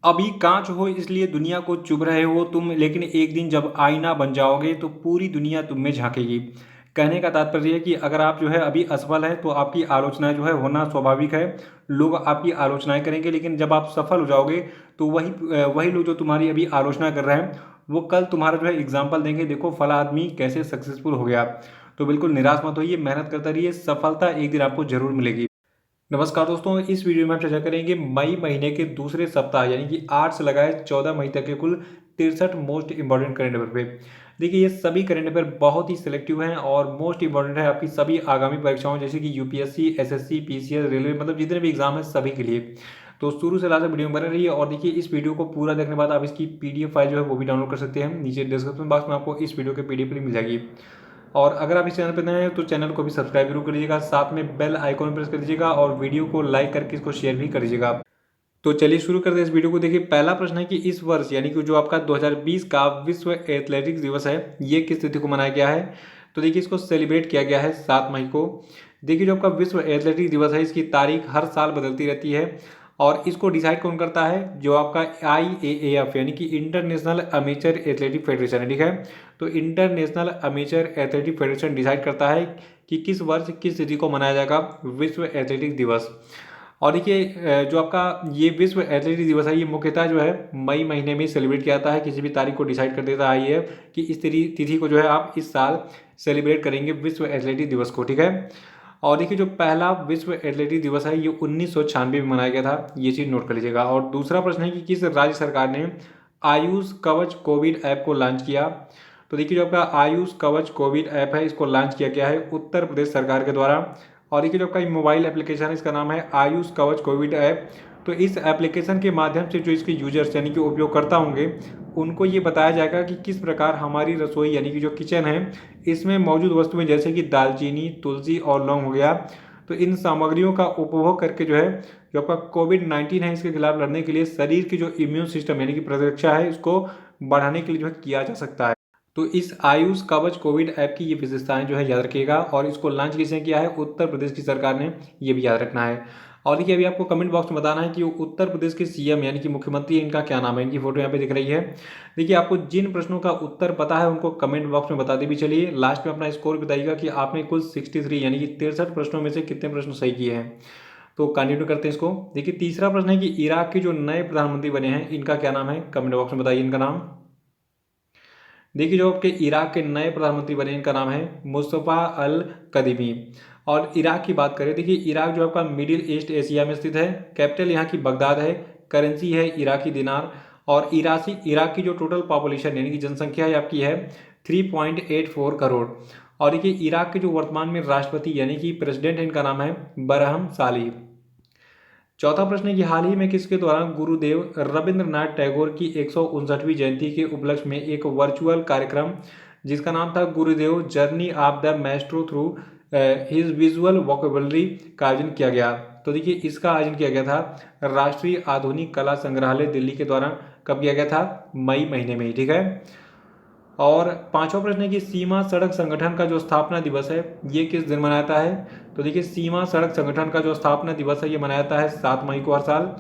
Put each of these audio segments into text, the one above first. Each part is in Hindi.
अभी काँच हो इसलिए दुनिया को चुभ रहे हो तुम, लेकिन एक दिन जब आईना बन जाओगे तो पूरी दुनिया तुम में झाँकेगी। कहने का तात्पर्य है कि अगर आप जो है अभी असफल हैं तो आपकी आलोचनाएँ जो है होना स्वाभाविक है। लोग आपकी आलोचनाएँ करेंगे, लेकिन जब आप सफल हो जाओगे तो वही लोग जो तुम्हारी अभी आलोचना कर रहे हैं, वो कल तुम्हारा जो है एग्ज़ाम्पल देंगे, देखो फला आदमी कैसे सक्सेसफुल हो गया। तो बिल्कुल निराश मत होइए, मेहनत करते रहिए, सफलता एक दिन आपको ज़रूर मिलेगी। नमस्कार दोस्तों, इस वीडियो में हम चर्चा करेंगे मई महीने के दूसरे सप्ताह यानी कि 8 से लगाए 14 मई तक के कुल 63 मोस्ट इंपॉर्टेंट करंट अफेयर पे। देखिए, ये सभी करंट अफेयर बहुत ही सिलेक्टिव हैं और मोस्ट इंपॉर्टेंट है आपकी सभी आगामी परीक्षाओं जैसे कि यूपीएससी, एसएससी, पीसीएस, रेलवे, मतलब जितने भी एग्जाम है सभी के लिए। तो शुरू से लास्ट तक वीडियो में बने रहिए और देखिए, इस वीडियो को पूरा देखने के बाद आप इसकी पीडीएफ फाइल जो है वो भी डाउनलोड कर सकते हैं। नीचे डिस्क्रिप्शन बॉक्स में आपको इस वीडियो की पीडीएफ लिंक मिल जाएगी। और अगर आप इस चैनल पर नए हैं तो चैनल को भी सब्सक्राइब जरूर कर लीजिएगा, साथ में बेल आइकॉन प्रेस कर दीजिएगा और वीडियो को लाइक करके इसको शेयर भी कर दीजिएगा। तो चलिए शुरू करते हैं इस वीडियो को। देखिए, पहला प्रश्न है कि इस वर्ष यानी कि जो आपका 2020 का विश्व एथलेटिक्स दिवस है, ये किस तिथि को मनाया गया है? तो देखिए, इसको सेलिब्रेट किया गया है 7 मई को। देखिए, जो आपका विश्व एथलेटिक्स दिवस है, इसकी तारीख हर साल बदलती रहती है और इसको डिसाइड कौन करता है? जो आपका IAAF यानी कि इंटरनेशनल अमेचर एथलेटिक फेडरेशन है, ठीक है। तो international amateur athletic federation decide करता है कि किस वर्ष किस तिथि को मनाया जाएगा विश्व एथलेटिक्स दिवस। और देखिए, जो आपका ये विश्व एथलेटिक्स दिवस है, ये मुख्यतः जो है मई महीने में सेलिब्रेट किया जाता है। किसी भी तारीख को डिसाइड कर देता है ये कि इस तिथि को जो है आप इस साल सेलिब्रेट करेंगे विश्व एथलेटिक्स दिवस को, ठीक है। और देखिए, जो पहला विश्व एथलेटिक्स दिवस है ये 1996 में मनाया गया था, ये चीज़ नोट कर लीजिएगा। और दूसरा प्रश्न है कि किस राज्य सरकार ने आयुष कवच कोविड ऐप को लॉन्च किया? तो देखिए, जो आपका आयुष कवच कोविड ऐप है, इसको लॉन्च किया गया है उत्तर प्रदेश सरकार के द्वारा। और देखिए, जो आपका मोबाइल एप्लीकेशन है, इसका नाम है आयुष कवच कोविड ऐप। तो इस एप्लीकेशन के माध्यम से जो इसके यूजर्स यानी कि उपयोगकर्ता होंगे, उनको ये बताया जाएगा कि किस प्रकार हमारी रसोई यानी कि जो किचन है, इसमें मौजूद वस्तुएं जैसे कि दालचीनी, तुलसी और लौंग हो गया, तो इन सामग्रियों का उपभोग करके जो है जो आपका कोविड-19 है, इसके खिलाफ लड़ने के लिए शरीर की जो इम्यून सिस्टम यानी कि प्रतिरक्षा है, इसको बढ़ाने के लिए जो है किया जा सकता है। तो इस आयुष कवच कोविड ऐप की ये विशेषताएं जो है याद रखिएगा। और इसको लॉन्च किसने किया है? उत्तर प्रदेश की सरकार ने, ये भी याद रखना है। और देखिए, अभी आपको कमेंट बॉक्स में बताना है कि उत्तर प्रदेश के सीएम यानी कि मुख्यमंत्री, इनका क्या नाम है। इनकी फोटो यहाँ पे दिख रही है। देखिए, आपको जिन प्रश्नों का उत्तर पता है उनको कमेंट बॉक्स में बताते भी चलिए। लास्ट में अपना स्कोर बताइएगा कि आपने कुल 63 यानी कि 63 प्रश्नों में से कितने प्रश्न सही किए हैं। तो कंटिन्यू करते हैं इसको। देखिए, तीसरा प्रश्न है कि इराक के जो नए प्रधानमंत्री बने हैं, इनका क्या नाम है? कमेंट बॉक्स में बताइए इनका नाम। देखिए, जो आपके इराक के नए प्रधानमंत्री बने, इनका नाम है मुस्तफ़ा अल कदीमी। और इराक की बात करें, देखिए इराक जो आपका मिडिल ईस्ट एशिया में स्थित है। कैपिटल यहाँ की बगदाद है। करेंसी है इराकी दिनार। और इराक की जो टोटल पॉपुलेशन यानी कि जनसंख्या है आपकी है 3.84 करोड़। और देखिए, इराक के जो वर्तमान में राष्ट्रपति यानी कि प्रेसिडेंट है, इनका नाम है बरहम साली। चौथा प्रश्न है कि हाल ही में किसके दौरान गुरुदेव रविंद्रनाथ टैगोर की 159वीं जयंती के उपलक्ष्य में एक वर्चुअल कार्यक्रम जिसका नाम था गुरुदेव journey of the Maestro through his visual vocabulary का आयोजन किया गया? तो देखिए, इसका आयोजन किया गया था राष्ट्रीय आधुनिक कला संग्रहालय दिल्ली के द्वारा। कब किया गया था? मई महीने में ही, ठीक है। और पांचवा प्रश्न है कि सीमा सड़क संगठन का जो स्थापना दिवस है, ये किस दिन मनाया जाता है? तो देखिए, सीमा सड़क संगठन का जो स्थापना दिवस है, ये मनाया जाता है 7 मई को हर साल।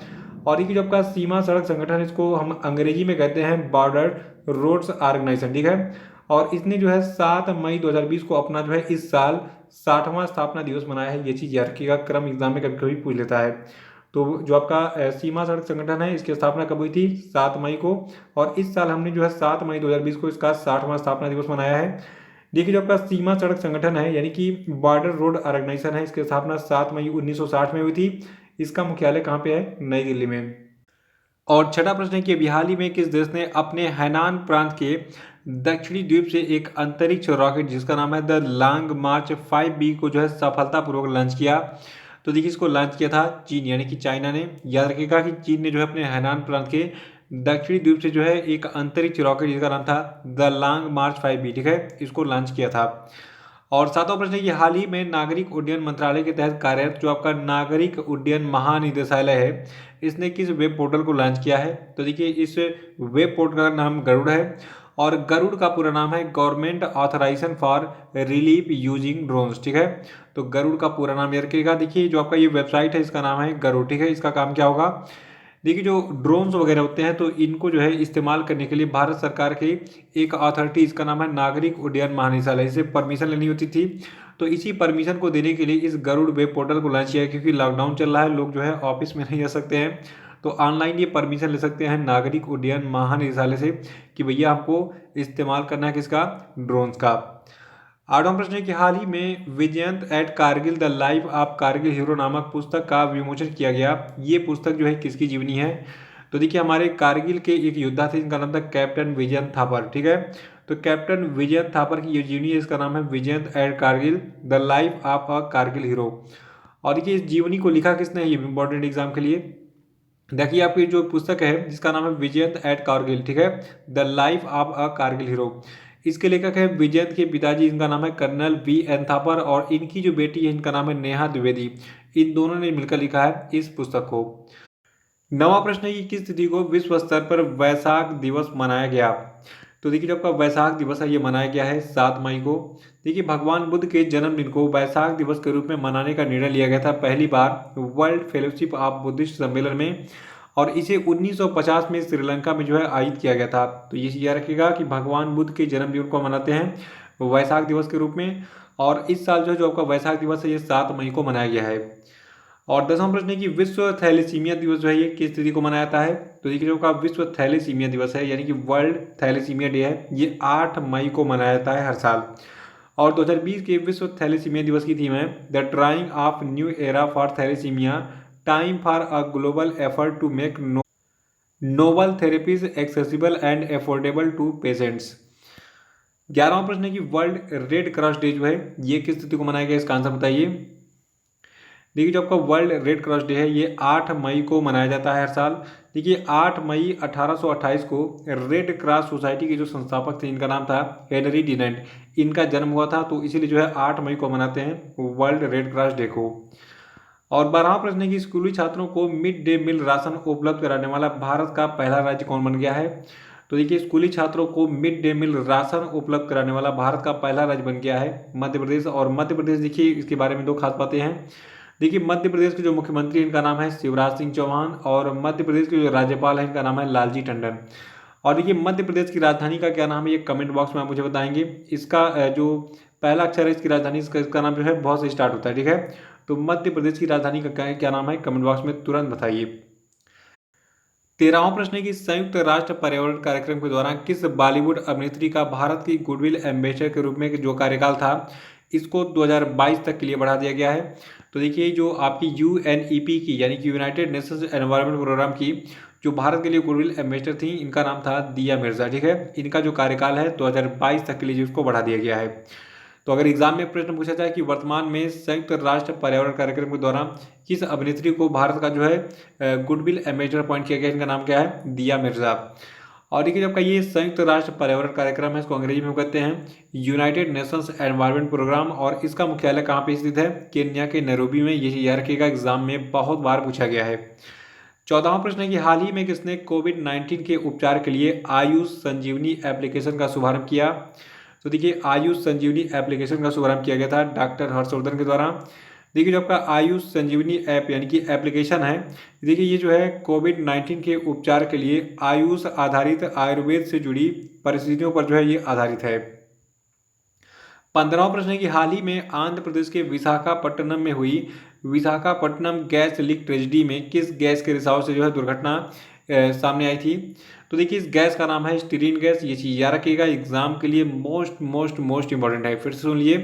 और देखिए, जो आपका सीमा सड़क संगठन, इसको हम अंग्रेजी में कहते हैं बॉर्डर रोड्स ऑर्गेनाइजेशन, ठीक है। और इसने जो है 7 मई 2020 को अपना जो है इस साल 60वां स्थापना दिवस मनाया है। ये चीज़ याद रखिएगा, क्रम एग्जाम में कभी कभी पूछ लेता है। तो जो आपका सीमा सड़क संगठन है, इसकी स्थापना कब हुई थी? 7 मई को। और इस साल हमने जो है 7 मई 2020 को इसका 60वां स्थापना दिवस मनाया है। देखिए, जो आपका सीमा सड़क संगठन है यानी कि बॉर्डर रोड ऑर्गेनाइजेशन है, इसकी स्थापना 7 मई 1960 में हुई थी। इसका मुख्यालय कहाँ पे है? नई दिल्ली में। और छठा प्रश्न है कि अभी हाल ही में किस देश ने अपने हैनान प्रांत के दक्षिणी द्वीप से एक अंतरिक्ष रॉकेट जिसका नाम है द लॉन्ग मार्च 5B को जो है सफलतापूर्वक लॉन्च किया? तो देखिए, इसको लॉन्च किया था चीन यानी कि चाइना ने। याद रखिएगा कि चीन ने जो है अपने हैनान प्रांत के दक्षिणी द्वीप से जो है एक अंतरिक्ष रॉकेट जिसका नाम था द लॉन्ग मार्च 5B, ठीक है, इसको लॉन्च किया था। और सातवां प्रश्न है कि हाल ही में नागरिक उड्डयन मंत्रालय के तहत कार्यरत जो आपका नागरिक उड्डयन महानिदेशालय है, इसने किस वेब पोर्टल को लॉन्च किया है? तो देखिए, इस वेब पोर्टल का नाम गरुड़ है। और गरुड़ का पूरा नाम है government authorisation for relief using drones, ठीक है। तो गरुड़ का पूरा नाम याद रखिएगा। देखिए, जो आपका ये वेबसाइट है, इसका नाम है गरुड़, ठीक है। इसका काम क्या होगा? देखिए जो ड्रोन्स वगैरह होते हैं तो इनको जो है इस्तेमाल करने के लिए भारत सरकार की एक अथॉरिटी, इसका नाम है नागरिक उड्डयन महानिदेशालय, इसे परमिशन लेनी होती थी। तो इसी परमिशन को देने के लिए इस गरुड़ वेब पोर्टल को लॉन्च किया है, क्योंकि लॉकडाउन चल रहा है, लोग जो है ऑफिस में नहीं जा सकते हैं, तो ऑनलाइन ये परमिशन ले सकते हैं नागरिक उड्डयन महानिदेशालय से कि भैया हमको इस्तेमाल करना है किसका, ड्रोन्स का। आठवां प्रश्न है कि हाल ही में Vijyant at Kargil the life of Kargil hero नामक पुस्तक का विमोचन किया गया। ये पुस्तक जो है किसकी जीवनी है? तो देखिए हमारे कारगिल के एक योद्धा थे, इनका नाम था कैप्टन विजयंत थापर, ठीक है। तो कैप्टन विजयंत थापर की ये जीवनी है, इसका नाम है Vijyant at Kargil the life of a Kargil hero. और देखिए इस जीवनी को लिखा किसने है, ये इंपॉर्टेंट एग्जाम के लिए। देखिए आपकी जो पुस्तक है जिसका नाम है विजयंत एट कारगिल, ठीक है, the life of a Kargil hero. इसके लेखक है विजयंत के पिताजी, इनका नाम है कर्नल वी एन थापर, और इनकी जो बेटी है इनका नाम है नेहा द्विवेदी। इन दोनों ने मिलकर लिखा है इस पुस्तक को। नवा प्रश्न है कि किस तिथि को विश्व स्तर पर वैशाख दिवस मनाया गया? तो देखिए जो आपका वैशाख दिवस है ये मनाया गया है 7 मई को। देखिए भगवान बुद्ध के जन्मदिन को वैशाख दिवस के रूप में मनाने का निर्णय लिया गया था पहली बार वर्ल्ड फेलोशिप ऑफ बुद्धिस्ट सम्मेलन में, और इसे 1950 में श्रीलंका में जो है आयोजित किया गया था। तो ये याद रखिएगा कि भगवान बुद्ध के जन्मदिन को मनाते हैं वैशाख दिवस के रूप में, और इस साल जो आपका वैशाख दिवस है ये 7 मई को मनाया गया है। और 10वां प्रश्न है कि विश्व थैलेसीमिया दिवस जो है ये किस तिथि को मनाया जाता है? तो देखिए जो आपका विश्व थैलेसीमिया दिवस है यानी कि वर्ल्ड थैलेसीमिया डे है, ये 8 मई को मनाया जाता है हर साल। और 2020 के विश्व थैलेसीमिया दिवस की थीम है the trying of new era for thalassemia, time for a global effort to make novel therapies accessible and affordable to patients. 11वां प्रश्न है कि वर्ल्ड रेड क्रॉस डे जो है ये किस तिथि को मनाया गया, इसका आंसर बताइए। देखिए जो आपका वर्ल्ड रेड क्रॉस डे है ये 8 मई को मनाया जाता है हर साल। देखिए 8 मई 1828 को रेड क्रॉस सोसाइटी के जो संस्थापक थे इनका नाम था हेनरी डिनेंट, इनका जन्म हुआ था, तो इसीलिए जो है 8 मई को मनाते हैं वर्ल्ड रेड क्रॉस डे को। और 12वां प्रश्न है कि स्कूली छात्रों को मिड डे मील राशन उपलब्ध कराने वाला भारत का पहला राज्य कौन बन गया है? तो देखिए स्कूली छात्रों को मिड डे मील राशन उपलब्ध कराने वाला भारत का पहला राज्य बन गया है मध्य प्रदेश। और मध्य प्रदेश देखिए इसके बारे में दो खास बातें हैं। देखिए मध्य प्रदेश के जो मुख्यमंत्री इनका नाम है शिवराज सिंह चौहान, और मध्य प्रदेश के जो राज्यपाल हैं इनका नाम है लालजी टंडन। और देखिए मध्य प्रदेश की राजधानी का क्या नाम है, ये कमेंट बॉक्स में आप मुझे बताएंगे। इसका जो पहला अक्षर है इसकी राजधानी, इसका नाम जो है बहुत से स्टार्ट होता है, ठीक है। तो मध्य प्रदेश की राजधानी का क्या नाम है, कमेंट बॉक्स में तुरंत बताइए। 13वां प्रश्न है कि संयुक्त राष्ट्र पर्यावरण कार्यक्रम के दौरान किस बॉलीवुड अभिनेत्री का भारत की गुडविल एम्बेसडर के रूप में जो कार्यकाल था इसको 2022 तक के लिए बढ़ा दिया गया है? तो देखिए जो आपकी यूएनईपी की यानी कि यूनाइटेड नेशंस एनवायरनमेंट प्रोग्राम की जो भारत के लिए गुडविल एम्बेसडर थी इनका नाम था दिया मिर्जा, ठीक है। इनका जो कार्यकाल है 2022 तक के लिए उसको बढ़ा दिया गया है। तो अगर एग्जाम में प्रश्न पूछा जाए कि वर्तमान में संयुक्त राष्ट्र पर्यावरण कार्यक्रम के दौरान किस अभिनेत्री को भारत का जो है गुडविल एम्बेसडर अपॉइंट किया गया, इनका नाम क्या है, दिया मिर्जा। और देखिए जब का ये संयुक्त राष्ट्र पर्यावरण कार्यक्रम है इसको अंग्रेजी में कहते हैं यूनाइटेड नेशंस एनवायरनमेंट प्रोग्राम, और इसका मुख्यालय कहाँ पे स्थित है, केन्या के नैरोबी में। ये याद रखिएगा एग्जाम में बहुत बार पूछा गया है। 14वां प्रश्न है कि हाल ही में किसने कोविड-19 के उपचार के लिए आयुष संजीवनी एप्लीकेशन का शुभारंभ किया? तो देखिए आयुष संजीवनी एप्लीकेशन का शुभारंभ किया गया था डॉक्टर हर्षवर्धन के द्वारा। देखिए जो आपका आयुष संजीवनी ऐप यानी कि एप्लीकेशन है, देखिए ये जो है कोविड-19 के उपचार के लिए आयुष आधारित आयुर्वेद से जुड़ी परिस्थितियों पर जो है ये आधारित है। 15वां प्रश्न है कि हाल ही में आंध्र प्रदेश के विशाखापट्टनम में हुई विशाखापट्टनम गैस लीक ट्रेजिडी में किस गैस के रिसाव से जो है दुर्घटना सामने आई थी? तो देखिए इस गैस का नाम है स्टीरीन गैस। ये चीज़ याद रखिएगा एग्जाम के लिए मोस्ट इंपॉर्टेंट है। फिर से सुन लिए,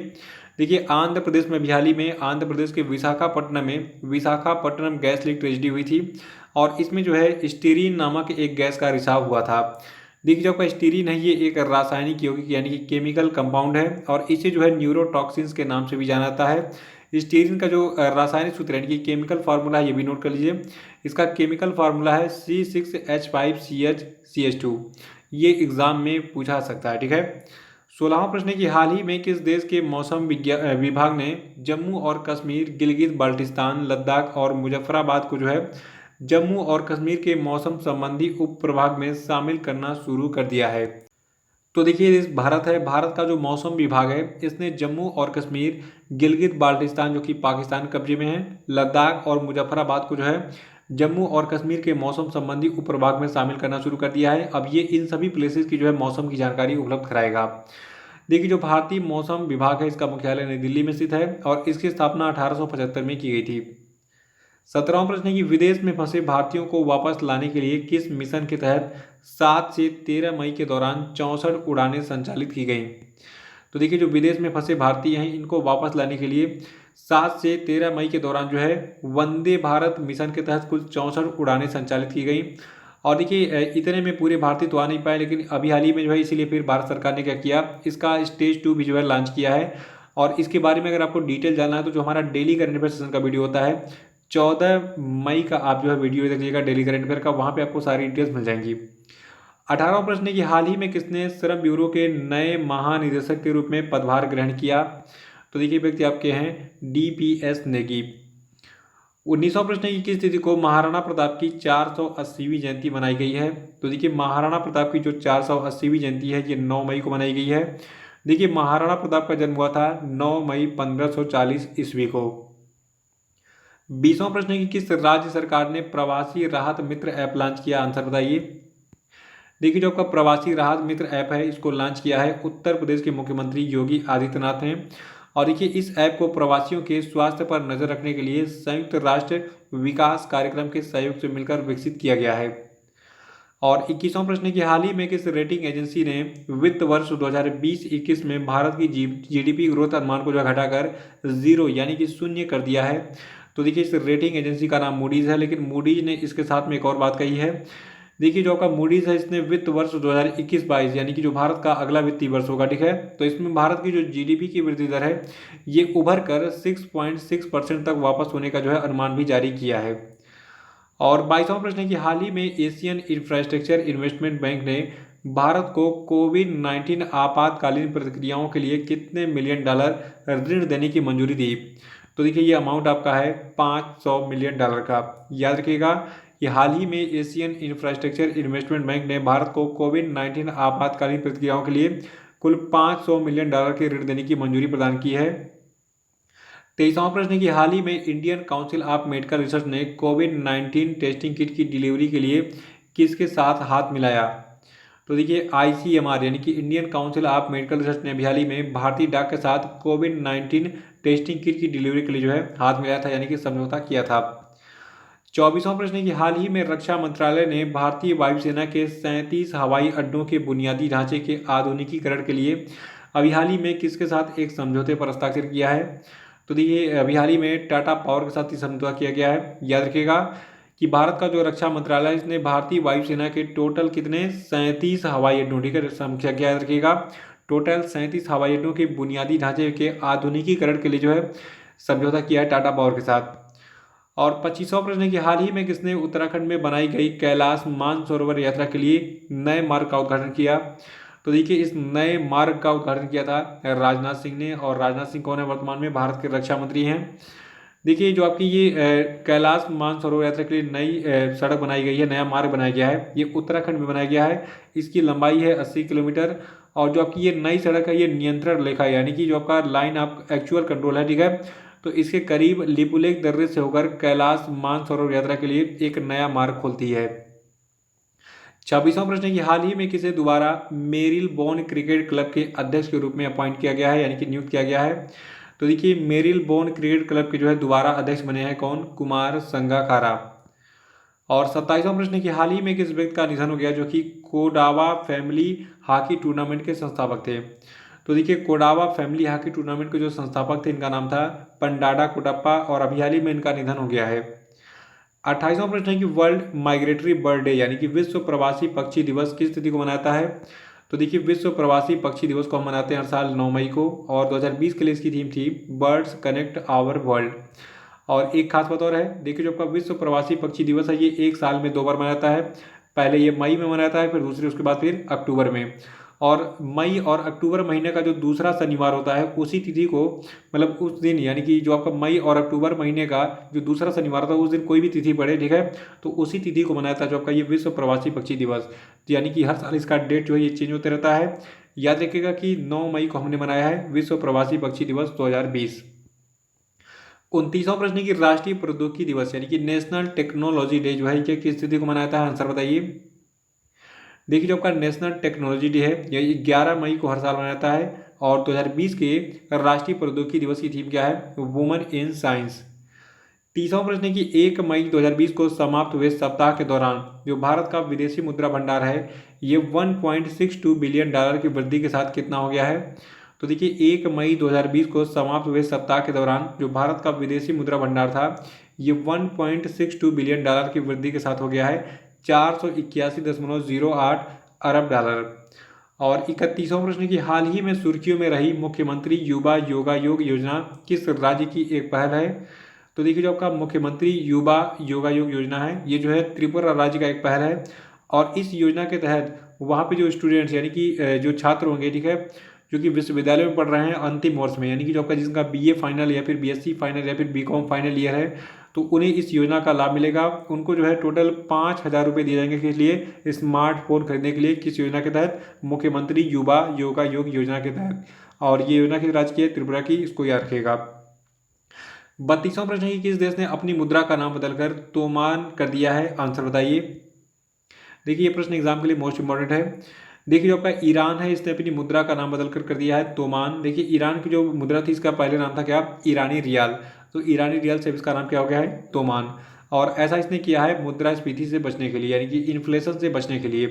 देखिए आंध्र प्रदेश में भी हाल ही में आंध्र प्रदेश के विशाखापट्टनम में विशाखापट्टनम गैस लीक ट्रेजिडी हुई थी, और इसमें जो है स्टीरीन नामक एक गैस का रिसाव हुआ था। देखिए जो आपका स्टीरीन है ये एक रासायनिक यौगिक यानी कि केमिकल कंपाउंड है, और इसे जो है न्यूरोटॉक्सिन्स के नाम से भी जाना जाता है। स्टीरीन का जो रासायनिक सूत्र यानी कि केमिकल फार्मूला है ये भी नोट कर लीजिए। इसका केमिकल फार्मूला है C6H5CH2। ये एग्जाम में पूछा सकता है, ठीक है। 16वां प्रश्न है कि हाल ही में किस देश के मौसम विभाग ने जम्मू और कश्मीर, गिलगित बाल्टिस्तान, लद्दाख और मुजफ्फराबाद को जो है जम्मू और कश्मीर के मौसम संबंधी उप प्रभाग में शामिल करना शुरू कर दिया है? तो देखिए भारत है, भारत का जो मौसम विभाग है इसने जम्मू और कश्मीर, गिलगित बाल्टिस्तान जो कि पाकिस्तान कब्जे में है, लद्दाख और मुजफ्फराबाद को जो है जम्मू और कश्मीर के मौसम संबंधी उपप्रभाग में शामिल करना शुरू कर दिया है। अब ये इन सभी प्लेसेस की जो है मौसम की जानकारी उपलब्ध कराएगा। देखिए, जो भारतीय मौसम विभाग है इसका मुख्यालय नई दिल्ली में स्थित है और इसकी स्थापना 1875 में की गई थी। 17वां प्रश्न है कि विदेश में फंसे भारतीयों को वापस लाने के लिए किस मिशन के तहत 7 से 13 मई के दौरान 64 उड़ानें संचालित की गईं। तो देखिए, जो विदेश में फंसे भारतीय हैं इनको वापस लाने के लिए 7 से 13 मई के दौरान जो है वंदे भारत मिशन के तहत कुल 64 उड़ानें संचालित की गई। और देखिए, इतने में पूरे भारतीय तो आ नहीं पाए, लेकिन अभी हाल ही में जो है इसीलिए फिर भारत सरकार ने क्या किया, इसका स्टेज 2 भी जो है लॉन्च किया है। और इसके बारे में अगर आपको डिटेल जानना है तो जो हमारा डेली करंट अफेयर सेशन का वीडियो होता है 14 मई का, आप जो है वीडियो देखिएगा डेली करंट अफेयर का, वहाँ पे आपको सारी डिटेल्स मिल जाएंगी। 18वां प्रश्न है कि हाल ही में किसने श्रम ब्यूरो के नए महानिदेशक के रूप में पदभार ग्रहण किया। तो देखिए, व्यक्ति आपके हैं DPS नेगी। 19वां प्रश्न है कि किस तिथि को महाराणा प्रताप की 480वीं जयंती मनाई गई है। तो देखिए, महाराणा प्रताप की जो 480वीं जयंती है ये 9 मई को मनाई गई है। देखिए, महाराणा प्रताप का जन्म हुआ था 9 मई 1540 ईस्वी को। 20वां प्रश्न है कि किस राज्य सरकार ने प्रवासी राहत मित्र ऐप लॉन्च किया। आंसर बताइए। देखिए, जो आपका प्रवासी राहत मित्र ऐप है इसको लॉन्च किया है उत्तर प्रदेश के मुख्यमंत्री योगी आदित्यनाथ ने। और देखिए, इस ऐप को प्रवासियों के स्वास्थ्य पर नजर रखने के लिए संयुक्त राष्ट्र विकास कार्यक्रम के सहयोग से मिलकर विकसित किया गया है। और 21वां प्रश्न है कि हाल ही में किस रेटिंग एजेंसी ने वित्त वर्ष 2020-21 में भारत की GDP ग्रोथ अनुमान को जो घटाकर 0 यानी कि शून्य कर दिया है। तो देखिए, इस रेटिंग एजेंसी का नाम मूडीज है, लेकिन मूडीज ने इसके साथ में एक और बात कही है। देखिए, जो आपका मूडीज है इसने वित्त वर्ष 2021-22 यानी कि जो भारत का अगला वित्तीय वर्ष होगा, ठीक है, तो इसमें भारत की जो GDP की वृद्धि दर है ये उभर कर 6.6% तक वापस होने का जो है अनुमान भी जारी किया है। और 22वां प्रश्न है कि हाल ही में एशियन इंफ्रास्ट्रक्चर इन्वेस्टमेंट बैंक ने भारत को कोविड-19 आपातकालीन प्रतिक्रियाओं के लिए कितने मिलियन डॉलर ऋण देने की मंजूरी दी। तो देखिए, ये अमाउंट आपका है 500 मिलियन डॉलर का। याद रखिएगा कि हाल ही में एशियन इंफ्रास्ट्रक्चर इन्वेस्टमेंट बैंक ने भारत को कोविड-19 आपातकालीन प्रतिक्रियाओं के लिए कुल 500 मिलियन डॉलर के ऋण देने की मंजूरी प्रदान की है। 23वां प्रश्न है कि हाल ही में Indian council of medical research ने कोविड-19 टेस्टिंग किट की डिलीवरी के लिए किसके साथ हाथ मिलाया। तो देखिए, ICMR यानी कि Indian council of medical research ने अभी हाल ही में भारतीय डाक के साथ कोविड-19 टेस्टिंग किट की डिलीवरी के लिए जो है हाथ मिलाया था, यानी कि समझौता किया था। 24वां प्रश्न है कि हाल ही में रक्षा मंत्रालय ने भारतीय वायुसेना के 37 हवाई अड्डों के बुनियादी ढांचे के आधुनिकीकरण के लिए अभी हाल ही में किसके साथ एक समझौते पर हस्ताक्षर किया है। तो देखिए, अभी हाल ही में टाटा पावर के साथ ही समझौता किया गया है। याद रखिएगा कि भारत का जो रक्षा मंत्रालय है इसने भारतीय वायुसेना के टोटल कितने 37 हवाई अड्डों, ठीक है, संख्या क्या याद रखिएगा, टोटल 37 हवाई अड्डों के बुनियादी ढांचे के आधुनिकीकरण के लिए जो है समझौता किया है टाटा पावर के साथ। और 25वां प्रश्न है कि हाल ही में किसने उत्तराखंड में बनाई गई कैलाश मानसरोवर यात्रा के लिए नए मार्ग का उद्घाटन किया। तो देखिए, इस नए मार्ग का उद्घाटन किया था राजनाथ सिंह ने। और राजनाथ सिंह कौन है, वर्तमान में भारत के रक्षा मंत्री हैं। देखिए, जो आपकी ये कैलाश मानसरोवर यात्रा के लिए नई सड़क बनाई गई है, नया मार्ग बनाया गया है, ये उत्तराखंड में बनाया गया है। इसकी लंबाई है 80 किलोमीटर। और जो आपकी ये नई सड़क है ये नियंत्रण रेखा है, यानी कि जो आपका लाइन ऑफ एक्चुअल कंट्रोल है, ठीक है, तो इसके करीब लिपुलेख दर्रे से होकर कैलाश मानसरोवर यात्रा के लिए एक नया मार्ग खोलती है। 26वां प्रश्न है कि हाल ही में किसे दोबारा मेरिलबोर्न क्रिकेट क्लब के अध्यक्ष के रूप में अपॉइंट किया गया है, यानी कि नियुक्त किया गया है। तो देखिए, मेरिलबोर्न क्रिकेट क्लब के जो है दोबारा अध्यक्ष बने हैं कौन, कुमार संगाकारा। और 27वां प्रश्न है कि हाल ही में किस व्यक्ति का निधन हो गया जो कि कोडावा फैमिली हॉकी टूर्नामेंट के संस्थापक थे। तो देखिए, कोडावा फैमिली हॉकी टूर्नामेंट के जो संस्थापक थे इनका नाम था पंडाडा कोटप्पा, और अभी हाल ही में इनका निधन हो गया है। 28वां प्रश्न है कि वर्ल्ड माइग्रेटरी बर्ड डे यानी कि विश्व प्रवासी पक्षी दिवस किस तिथि को मनाता है। तो देखिए, विश्व प्रवासी पक्षी दिवस को हम मनाते हैं हर साल 9 मई को, और 2020 के लिए इसकी थीम थी बर्ड्स कनेक्ट आवर वर्ल्ड। और एक खास बात और है, देखिए, जो आपका विश्व प्रवासी पक्षी दिवस है ये एक साल में 2 बार मनाता है। पहले ये मई में मनाता है, फिर दूसरी उसके बाद फिर अक्टूबर में। और मई और अक्टूबर महीने का जो दूसरा शनिवार होता है उसी तिथि को, मतलब उस दिन, यानी कि जो आपका मई और अक्टूबर महीने का जो दूसरा शनिवार होता है उस दिन कोई भी तिथि पड़े, ठीक है, तो उसी तिथि को मनाया था जो आपका ये विश्व प्रवासी पक्षी दिवस। यानी कि हर साल इसका डेट जो है ये चेंज होते रहता है। याद रखिएगा कि 9 मई को हमने मनाया है विश्व प्रवासी पक्षी दिवस 2020। 29वां प्रश्न है कि राष्ट्रीय प्रौद्योगिकी दिवस यानी कि नेशनल टेक्नोलॉजी डे जो है ये किस तिथि को मनाया जाता है, आंसर बताइए। देखिए जो आपका नेशनल टेक्नोलॉजी डे है ये 11 मई को हर साल मनाया जाता है और 2020 के राष्ट्रीय प्रौद्योगिकी दिवस की थीम क्या है, वुमेन इन साइंस। 30वां प्रश्न है कि 1 मई 2020 को समाप्त हुए सप्ताह के दौरान जो भारत का विदेशी मुद्रा भंडार है ये 1.62 बिलियन डॉलर की वृद्धि के साथ कितना हो गया है। तो देखिए 1 मई 2020 को समाप्त हुए सप्ताह के दौरान जो भारत का विदेशी मुद्रा भंडार था ये 1.62 बिलियन डॉलर की वृद्धि के साथ हो गया है 481.08 अरब डॉलर। और 31वां प्रश्न की हाल ही में सुर्खियों में रही मुख्यमंत्री युवा योगा योग योजना किस राज्य की एक पहल है। तो देखिए जो आपका मुख्यमंत्री युवा योगा योग योजना है ये जो है त्रिपुरा राज्य का एक पहल है और इस योजना के तहत वहाँ पे जो स्टूडेंट्स यानी कि जो छात्र होंगे, ठीक है, जो कि विश्वविद्यालय में पढ़ रहे हैं अंतिम वर्ष में यानी कि जो आपका जिसका बीए फाइनल या फिर बीएससी फाइनल या फिर बीकॉम फाइनल ईयर है तो उन्हें इस योजना का लाभ मिलेगा। उनको जो है टोटल 5,000 रुपये दिए जाएंगे किस लिए, स्मार्टफोन खरीदने के लिए। किस योजना के तहत, मुख्यमंत्री युवा योगा योग योजना के तहत। और ये योजना किस राज्य की है, त्रिपुरा की, इसको याद रखिएगा। 32वां प्रश्न है कि किस देश ने अपनी मुद्रा का नाम बदलकर तोमान कर दिया है, आंसर बताइए। देखिए ये प्रश्न एग्जाम के लिए मोस्ट इंपॉर्टेंट है। देखिए जो आपका ईरान है इसने अपनी मुद्रा का नाम बदल कर दिया है तोमान। देखिए ईरान की जो मुद्रा थी इसका पहले नाम था क्या, ईरानी रियाल। तो ईरानी रियाल से इसका नाम क्या हो गया है, तोमान। और ऐसा इसने किया है मुद्रास्फीति से बचने के लिए यानी कि इन्फ्लेशन से बचने के लिए।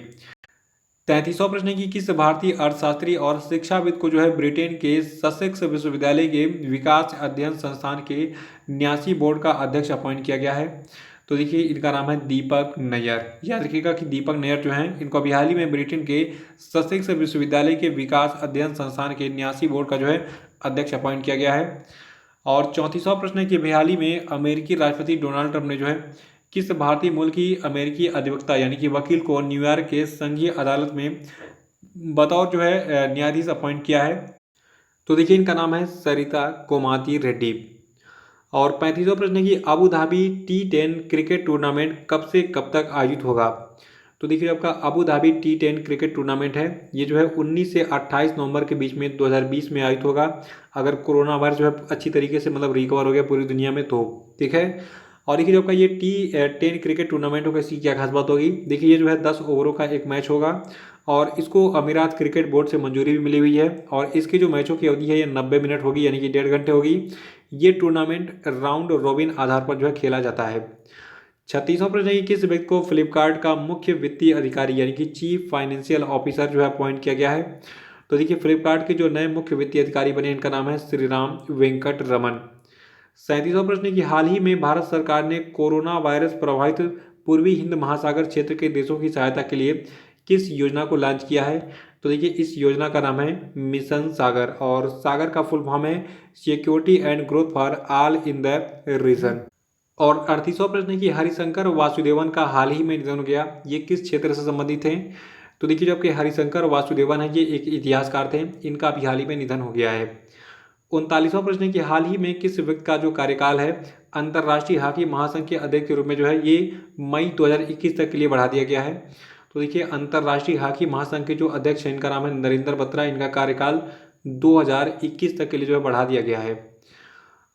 33वां प्रश्न है कि किस भारतीय अर्थशास्त्री और शिक्षाविद को जो है ब्रिटेन के ससेक्स विश्वविद्यालय के विकास अध्ययन संस्थान के न्यासी बोर्ड का अध्यक्ष अपॉइंट किया गया है। तो देखिए इनका नाम है दीपक नैयर। याद रखिएगा कि दीपक नैयर जो हैं इनको अभी हाल ही में ब्रिटेन के ससेक्स विश्वविद्यालय के विकास अध्ययन संस्थान के न्यासी बोर्ड का जो है अध्यक्ष अपॉइंट किया गया है। और 34वां प्रश्न है कि अभी हाल ही में अमेरिकी राष्ट्रपति डोनाल्ड ट्रंप ने जो है किस भारतीय मूल की अमेरिकी अधिवक्ता यानी कि वकील को न्यूयॉर्क के संघीय अदालत में बतौर जो है न्यायाधीश अपॉइंट किया है। तो देखिए इनका नाम है सरिता कोमाती रेड्डी। और 35वां प्रश्न है कि Abu Dhabi T10 cricket tournament कब से कब तक आयोजित होगा। तो देखिए आपका Abu Dhabi T10 cricket tournament है ये जो है 19 से 28 नवंबर के बीच में 2020 में आयोजित होगा, अगर कोरोना वायरस जो है अच्छी तरीके से मतलब रिकवर हो गया पूरी दुनिया में तो, ठीक है। और देखिए जो आपका ये T10 क्रिकेट टूर्नामेंट होगा इसकी क्या खास बात होगी। देखिए ये जो है 10 ओवरों का एक मैच होगा और इसको अमीरात क्रिकेट बोर्ड से मंजूरी भी मिली हुई है और इसकी जो मैचों की अवधि है ये 90 मिनट होगी यानी कि 1.5 घंटे होगी। ये टूर्नामेंट राउंड रॉबिन आधार पर जो है खेला जाता है। 36वां प्रश्न है कि किस व्यक्ति को फ्लिपकार्ट का मुख्य वित्तीय अधिकारी यानी कि चीफ फाइनेंशियल ऑफिसर जो है अपॉइंट किया गया है। तो देखिए फ्लिपकार्ट के जो नए मुख्य वित्तीय अधिकारी बने इनका नाम है श्रीराम वेंकट रमन। 37वां प्रश्न है कि हाल ही में भारत सरकार ने कोरोना वायरस प्रभावित पूर्वी हिंद महासागर क्षेत्र के देशों की सहायता के लिए किस योजना को लॉन्च किया है। तो देखिए इस योजना का नाम है मिशन सागर और सागर का फुल फॉर्म है security and growth for all in the region. और 38वां प्रश्न है कि हरिशंकर वासुदेवन का हाल ही में निधन हो गया, ये किस क्षेत्र से संबंधित हैं। तो देखिए जो आपके हरिशंकर वासुदेवन है ये एक इतिहासकार थे, इनका अभी हाल ही में निधन हो गया है। 39वां प्रश्न है कि हाल ही में किस व्यक्ति का जो कार्यकाल है अंतर्राष्ट्रीय हॉकी महासंघ के अध्यक्ष के रूप में जो है ये मई 2021 तक के लिए बढ़ा दिया गया है। तो देखिए अंतर्राष्ट्रीय हॉकी महासंघ के जो अध्यक्ष हैं इनका नाम है नरेंद्र बत्रा, इनका कार्यकाल 2021 तक के लिए जो है बढ़ा दिया गया है।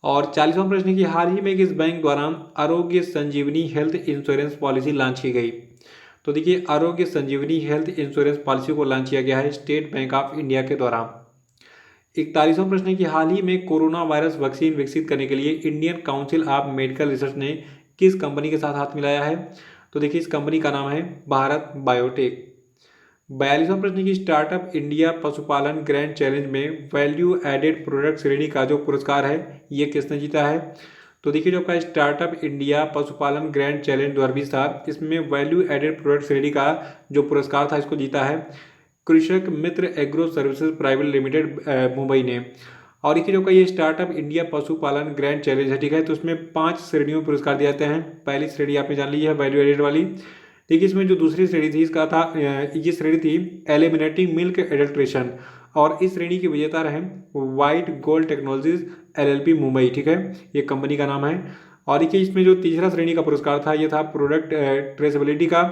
और 40वां प्रश्न है कि हाल ही में किस बैंक द्वारा आरोग्य संजीवनी हेल्थ इंश्योरेंस पॉलिसी लॉन्च की गई। तो देखिए आरोग्य संजीवनी हेल्थ इंश्योरेंस पॉलिसी को लॉन्च किया गया है स्टेट बैंक ऑफ इंडिया के द्वारा। 41वां प्रश्न है कि हाल ही में कोरोना वायरस वैक्सीन विकसित करने के लिए Indian council of medical research ने किस कंपनी के साथ हाथ मिलाया है। तो देखिए इस कंपनी का नाम है भारत बायोटेक। 42वां प्रश्न की startup India Pashupalan grand challenge में वैल्यू एडेड प्रोडक्ट श्रेणी का जो पुरस्कार है ये किसने जीता है। तो देखिए जो आपका startup India Pashupalan grand challenge 2020 था, इसमें वैल्यू एडेड प्रोडक्ट श्रेणी का जो पुरस्कार था इसको जीता है Krishak Mitra agro services private limited Mumbai ने। और देखिए जो का ये startup India Pashupalan grand challenge है, ठीक है, तो इसमें 5 श्रेणियों में पुरस्कार दिए जाते हैं। पहली श्रेणी आपने जान ली है वैल्यू एडेड वाली। देखिए इसमें जो दूसरी श्रेणी थी इसका था ये श्रेणी थी एलिमिनेटिंग मिल्क एडल्ट्रेशन और इस श्रेणी के विजेता रहे white gold technologies LLP Mumbai, ठीक है, ये कंपनी का नाम है। और देखिए इसमें जो तीसरा श्रेणी का पुरस्कार था ये था प्रोडक्ट ट्रेसेबिलिटी का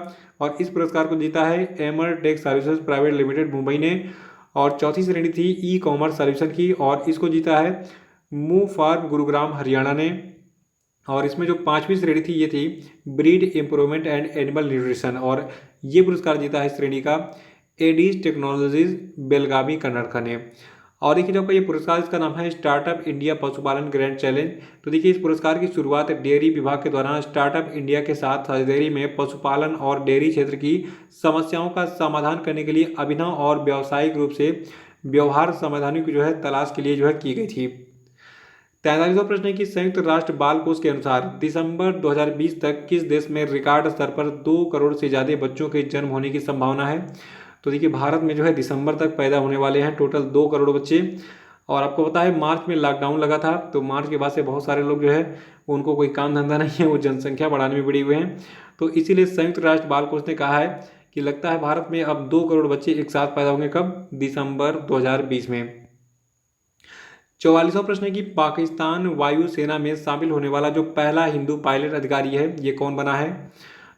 और इस पुरस्कार को जीता है एमर tech services private limited Mumbai ने। और चौथी श्रेणी थी ई कॉमर्स सॉल्यूशन की और इसको जीता है मूव फार्म गुरुग्राम हरियाणा ने। और इसमें जो पांचवी श्रेणी थी ये थी breed improvement and animal nutrition, और ये पुरस्कार जीता है इस श्रेणी का एडीज टेक्नोलॉजीज बेलगावी कर्नाटक ने। और देखिए जो आपका ये पुरस्कार इसका नाम है startup India Pashupalan grand challenge. तो देखिए इस पुरस्कार की शुरुआत डेयरी विभाग के द्वारा स्टार्टअप इंडिया के साथ साझेदारी में पशुपालन और डेयरी क्षेत्र की समस्याओं का समाधान करने के लिए अभिनव और व्यावसायिक रूप से व्यवहार समाधानों की जो है तलाश के लिए जो है की गई थी। 43वां प्रश्न है कि संयुक्त राष्ट्र बाल कोष के अनुसार दिसंबर 2020 तक किस देश में रिकॉर्ड स्तर पर 2 करोड़ से ज़्यादा बच्चों के जन्म होने की संभावना है। तो देखिए भारत में जो है दिसंबर तक पैदा होने वाले हैं टोटल 2 करोड़ बच्चे। और आपको पता है मार्च में लॉकडाउन लगा था, तो मार्च के बाद से बहुत सारे लोग जो है उनको कोई काम धंधा नहीं है, वो जनसंख्या बढ़ाने में पड़े हुए हैं। तो इसीलिए संयुक्त राष्ट्र बाल कोष ने कहा है कि लगता है भारत में अब 2 करोड़ बच्चे एक साथ पैदा होंगे, कब? दिसंबर 2020 में। 44वां प्रश्न है कि पाकिस्तान वायुसेना में शामिल होने वाला जो पहला हिंदू पायलट अधिकारी है ये कौन बना है।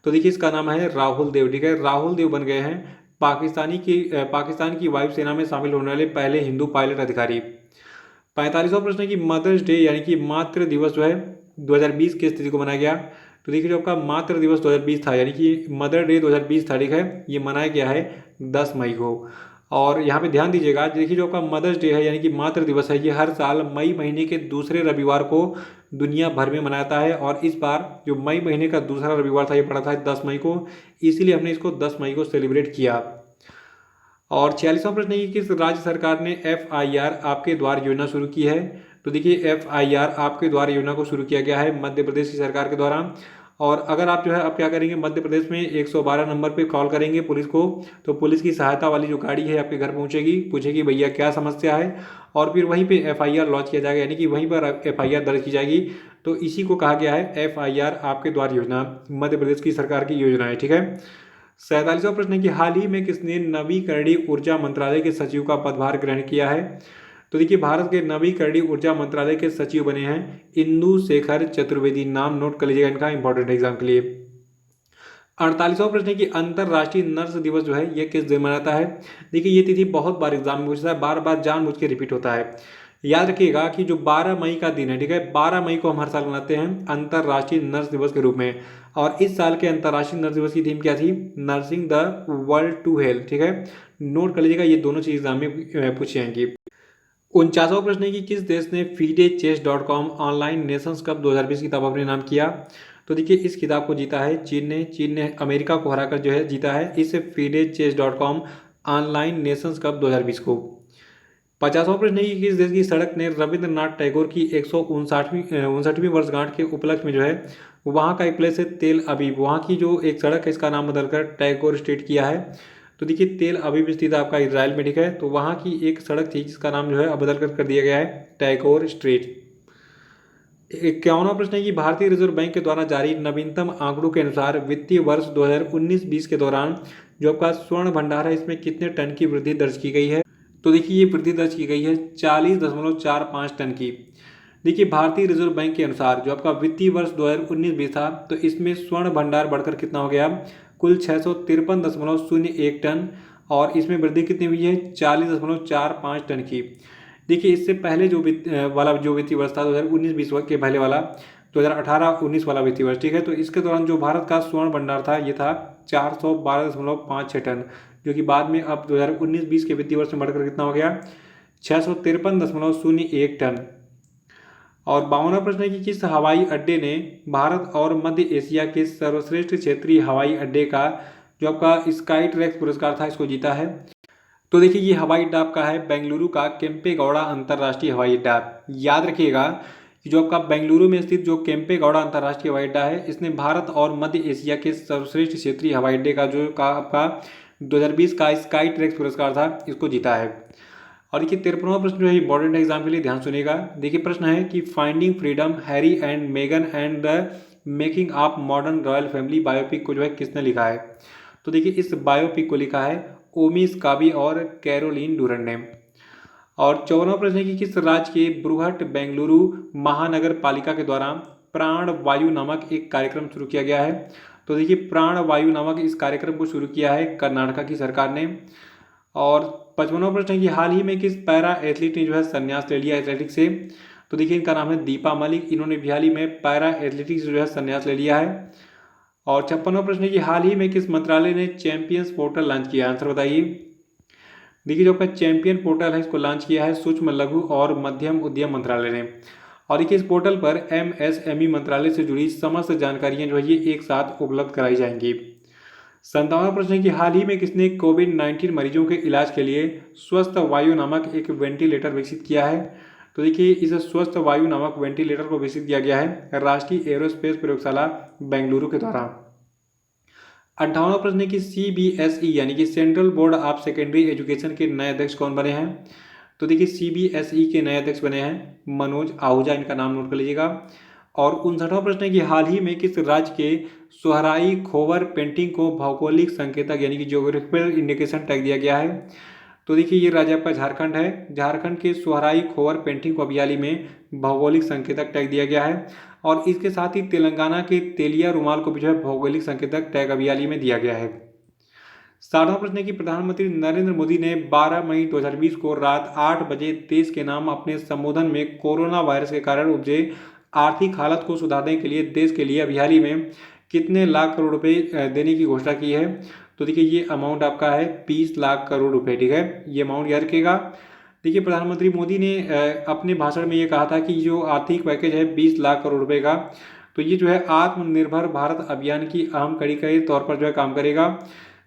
तो देखिए इसका नाम है राहुल देव। ठीक है, राहुल देव बन गए हैं पाकिस्तान की वायुसेना में शामिल होने वाले पहले हिंदू पायलट अधिकारी। 45वां प्रश्न है कि मदर्स डे यानी कि मातृ दिवस जो है 2020 की स्थिति को मनाया गया। तो देखिए जो आपका मातृ दिवस 2020 था यानी कि मदर डे 2020 तारीख है, ये मनाया गया है 10 मई को। और यहाँ पे ध्यान दीजिएगा, देखिए जो आपका मदर्स डे है यानी कि मातृ दिवस है, ये हर साल मई महीने के दूसरे रविवार को दुनिया भर में मनाता है। और इस बार जो मई महीने का दूसरा रविवार था ये पड़ा था 10 मई को, इसीलिए हमने इसको 10 मई को सेलिब्रेट किया। और 46वां प्रश्न है कि किस राज्य सरकार ने FIR आपके द्वार योजना शुरू की है। तो देखिए FIR आपके द्वार योजना को शुरू किया गया है मध्य प्रदेश की सरकार के द्वारा। और अगर आप जो है आप क्या करेंगे, मध्य प्रदेश में 112 नंबर पे कॉल करेंगे पुलिस को, तो पुलिस की सहायता वाली जो गाड़ी है आपके घर पहुंचेगी, पूछेगी भैया क्या समस्या है, और फिर वहीं पे FIR लॉन्च किया जाएगा, यानी कि वहीं पर FIR दर्ज की जाएगी। तो इसी को कहा गया है FIR आपके द्वार योजना, मध्य प्रदेश की सरकार की योजना है। ठीक है। 47वां प्रश्न है कि हाल ही में किसने नवीकरणीय ऊर्जा मंत्रालय के सचिव का पदभार ग्रहण किया है। तो देखिए भारत के नवीकरणीय ऊर्जा मंत्रालय के सचिव बने हैं इंदु शेखर चतुर्वेदी। नाम नोट कर लीजिएगा इनका, इंपॉर्टेंट एग्जाम के लिए। 48वां प्रश्न है कि अंतर्राष्ट्रीय नर्स दिवस जो है ये किस दिन मनाता है। देखिए ये तिथि बहुत बार एग्जाम में पूछता है, बार बार जानबूझ के रिपीट होता है। याद रखिएगा कि जो 12 मई का दिन है, ठीक है, 12 मई को हम हर साल मनाते हैं अंतर्राष्ट्रीय नर्स दिवस के रूप में। और इस साल के अंतर्राष्ट्रीय नर्स दिवस की थीम क्या थी? Nursing the world to health. ठीक है, नोट कर लीजिएगा, ये दोनों चीज एग्जाम में पूछी जाएंगी। 49वां प्रश्न है कि किस देश ने FIDE-Chess.com ऑनलाइन नेशंस कप 2020 किताब अपने नाम किया। तो देखिए इस किताब को जीता है चीन ने अमेरिका को हराकर जो है जीता है इस FIDE-Chess.com ऑनलाइन नेशंस कप 2020 को। 50वां प्रश्न है कि किस देश की सड़क ने रविंद्रनाथ टैगोर की 159वीं वर्षगांठ के उपलक्ष्य में जो है वहाँ का एक प्लेस है तेल अवीव, वहाँ की जो एक सड़क है इसका नाम बदलकर टैगोर स्ट्रीट किया है। तो देखिए तेल अवीव स्थित आपका इजराइल में। ठीक है, तो वहाँ की एक सड़क थी जिसका नाम जो है अब बदल कर दिया गया है टैगोर स्ट्रीट। 51वां प्रश्न है कि भारतीय रिजर्व बैंक के द्वारा जारी नवीनतम आंकड़ों के अनुसार वित्तीय वर्ष 2019-20 के दौरान जो आपका स्वर्ण भंडार है इसमें कितने टन की वृद्धि दर्ज की गई है। तो देखिए ये वृद्धि दर्ज की गई है 40.45 टन की। देखिए भारतीय रिजर्व बैंक के अनुसार जो आपका वित्तीय वर्ष 2019-20 था तो इसमें स्वर्ण भंडार बढ़कर कितना हो गया, कुल 653.01 टन, और इसमें वृद्धि कितनी हुई है 40.45 टन की। देखिए इससे पहले जो वित्तीय वर्ष था 2019-20 के पहले वाला 2018-19 वाला वित्तीय वर्ष, ठीक है, तो इसके दौरान जो भारत का स्वर्ण भंडार था ये था 412.56 टन, जो कि बाद में अब 2019-20 के वित्तीय वर्ष में बढ़कर कितना हो गया 653.01 टन। और 52वां प्रश्न है कि किस हवाई अड्डे ने भारत और मध्य एशिया के सर्वश्रेष्ठ क्षेत्रीय हवाई अड्डे का जो आपका स्काई ट्रैक्स पुरस्कार था इसको जीता है। तो देखिए ये हवाई अड्डा आपका है बेंगलुरु का केम्पेगौड़ा अंतर्राष्ट्रीय हवाई अड्डा। याद रखिएगा कि जो आपका बेंगलुरु में स्थित जो केम्पेगौड़ा अंतर्राष्ट्रीय हवाई अड्डा है इसने भारत और मध्य एशिया के सर्वश्रेष्ठ क्षेत्रीय हवाई अड्डे का जो का आपका 2020 का स्काई ट्रैक्स पुरस्कार था इसको जीता है। और देखिए 53वां प्रश्न जो है इंपॉर्टेंट एग्जाम के लिए, ध्यान सुनिएगा। देखिए प्रश्न है कि finding freedom Harry and Megan and the making of modern royal family biopic को जो है किसने लिखा है। तो देखिए इस बायोपिक को लिखा है ओमी स्काबी और कैरोलिन डूरन ने। और 54वां प्रश्न है कि किस राज्य के बृहट बेंगलुरु महानगर पालिका के द्वारा प्राण वायु नामक एक कार्यक्रम शुरू किया गया है। तो देखिए प्राण वायु नामक इस कार्यक्रम को शुरू किया है कर्नाटक की सरकार ने। और 55वां प्रश्न है कि हाल ही में किस पैरा एथलीट ने जो है संन्यास ले लिया एथलेटिक्स से। तो देखिए इनका नाम है दीपा मलिक। इन्होंने भी हाल ही में पैरा एथलेटिक्स जो है संन्यास ले लिया है। और 56वां प्रश्न है कि हाल ही में किस मंत्रालय ने चैंपियंस पोर्टल लॉन्च किया? आंसर बताइए। देखिए जो आपका चैंपियन पोर्टल है इसको लॉन्च किया है सूक्ष्म लघु और मध्यम उद्यम मंत्रालय ने। और देखिए इस पोर्टल पर एमएसएमई मंत्रालय से जुड़ी समस्त जानकारियां जो है ये एक साथ उपलब्ध कराई जाएंगी। 57वां प्रश्न है कि हाल ही में किसने कोविड-19 मरीजों के इलाज के लिए स्वस्थ वायु नामक एक वेंटिलेटर विकसित किया है? तो देखिए इस स्वस्थ वायु नामक वेंटिलेटर को विकसित किया गया है राष्ट्रीय एरोस्पेस प्रयोगशाला बेंगलुरु के द्वारा। 58वां प्रश्न है कि सीबीएसई यानी कि central board of secondary education के नए अध्यक्ष कौन बने हैं? तो देखिए सीबीएसई के नए अध्यक्ष बने हैं मनोज आहूजा, इनका नाम नोट कर लीजिएगा। और 59वां प्रश्न है कि हाल ही में किस राज्य के सोहराई खोवर पेंटिंग को भौगोलिक संकेतक यानी कि ज्योग्राफिकल इंडिकेशन टैग दिया गया है? तो देखिए ये राज्य आपका झारखंड है। झारखंड के सोहराई खोवर पेंटिंग को अभी हाल ही में भौगोलिक संकेतक टैग दिया गया है। और इसके साथ ही तेलंगाना के तेलिया रुमाल को भी जो है भौगोलिक संकेतक टैग अभी हाल ही में दिया गया है। 60वां प्रश्न है कि प्रधानमंत्री नरेंद्र मोदी ने 12 मई 2020 को रात 8 बजे देश के नाम अपने संबोधन में कोरोना वायरस के कारण उपजे आर्थिक हालत को सुधारने के लिए देश के लिए अभी हाल ही में कितने लाख करोड़ रुपए देने की घोषणा की है? तो देखिए ये अमाउंट आपका है 20 लाख करोड़ रुपए, ठीक है, ये अमाउंट याद रखिएगा। देखिए प्रधानमंत्री मोदी ने अपने भाषण में ये कहा था कि जो आर्थिक पैकेज है 20 लाख करोड़ रुपए का, तो ये जो है आत्मनिर्भर भारत अभियान की अहम कड़ी के तौर पर जो है काम करेगा।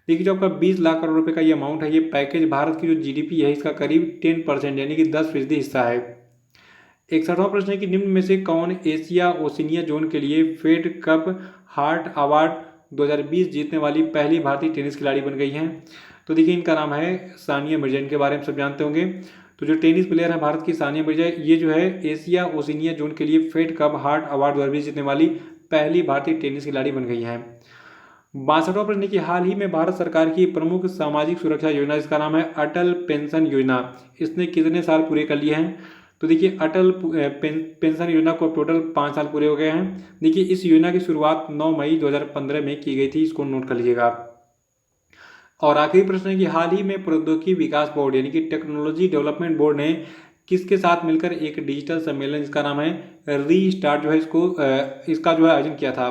देखिए जो आपका 20 लाख करोड़ रुपए का ये अमाउंट है, ये पैकेज भारत की जो जीडीपी है इसका करीब 10% यानी कि 10% हिस्सा है। 61वां प्रश्न है कि निम्न में से कौन एशिया ओशिनिया जोन के लिए फेड कप हार्ट अवार्ड 2020 जीतने वाली पहली भारतीय टेनिस खिलाड़ी बन गई हैं? तो देखिए इनका नाम है सानिया मिर्जा, इनके बारे में सब जानते होंगे। तो जो टेनिस प्लेयर है भारत की सानिया मिर्जा, ये जो है एशिया ओशिनिया जोन के लिए फेड कप हार्ट अवार्ड 2020 जीतने वाली पहली भारतीय टेनिस खिलाड़ी बन गई हैं। 62वां प्रश्न की हाल ही में भारत सरकार की प्रमुख सामाजिक सुरक्षा योजना जिसका नाम है अटल पेंशन योजना, इसने कितने साल पूरे कर लिए हैं? तो देखिए अटल पेंशन योजना को टोटल 5 साल पूरे हो गए हैं। देखिए इस योजना की शुरुआत 9 मई 2015 में की गई थी, इसको नोट कर लीजिएगा। और आखिरी प्रश्न है कि हाल ही में प्रौद्योगिकी विकास बोर्ड यानी कि टेक्नोलॉजी डेवलपमेंट बोर्ड ने किसके साथ मिलकर एक डिजिटल सम्मेलन जिसका नाम है रीस्टार्ट जो है इसका जो है आयोजन किया था?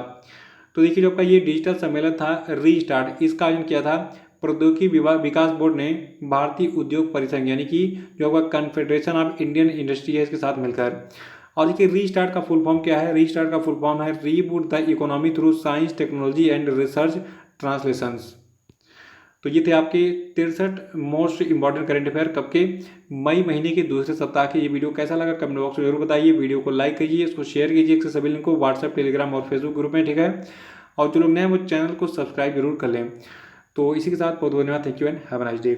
तो देखिए जो आपका ये डिजिटल सम्मेलन था रीस्टार्ट, इसका आयोजन किया था प्रौद्योगिकी विकास बोर्ड ने भारतीय उद्योग परिसंघ यानी कि जो आपका कन्फेडरेशन ऑफ इंडियन इंडस्ट्री है इसके साथ मिलकर। और देखिए रीस्टार्ट का फुल फॉर्म क्या है? रीस्टार्ट का फुल फॉर्म है reboot the economy through science technology and research translations. तो ये थे आपके 63 मोस्ट इंपॉर्टेंट करंट अफेयर कब के? मई महीने के दूसरे सप्ताह के। ये वीडियो कैसा लगा कमेंट बॉक्स में जरूर बताइए। वीडियो को लाइक कीजिए, इसको शेयर कीजिए सभी लिंक को व्हाट्सएप, टेलीग्राम और फेसबुक ग्रुप में, ठीक है। और जो लोग नए हैं वो चैनल को सब्सक्राइब जरूर कर लें। तो इसी के साथ बहुत धन्यवाद, thank you and have a nice day.